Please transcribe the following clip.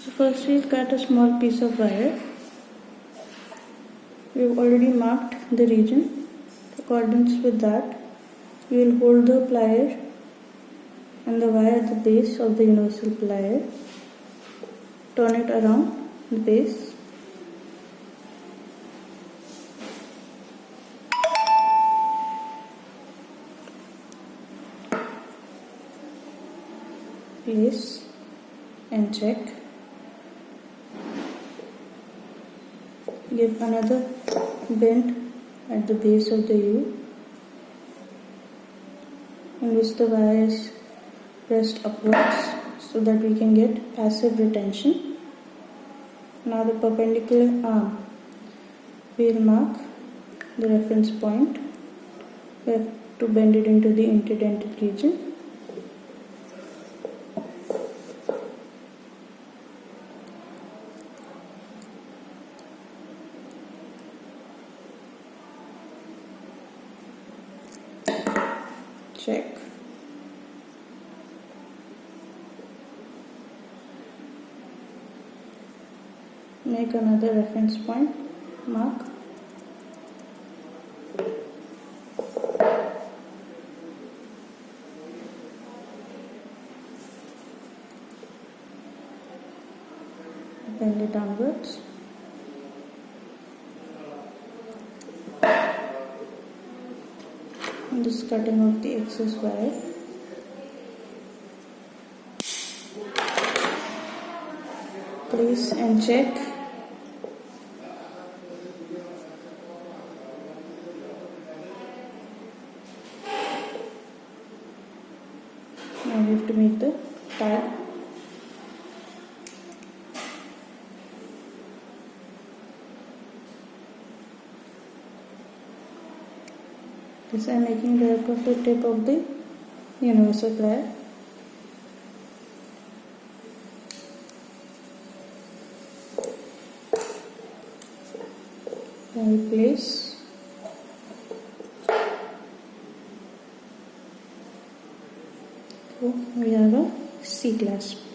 So first we'll cut a small piece of wire. We've already marked the region. In accordance with that, we will hold the plier and the wire at the base of the universal plier. Turn it around the base. Place and check. Give another bend at the base of the U in which the wire is pressed upwards so that we can get passive retention. Now the perpendicular arm, we will mark the reference point. We have to bend it into the interdented region. Check. Make another reference point, mark. Bend it downwards. I'm just cutting off the excess wire. Place and check. Now we have to make the tag. This I am making the hook of the tip of the universal plier. Then we place. So we have a C clasp.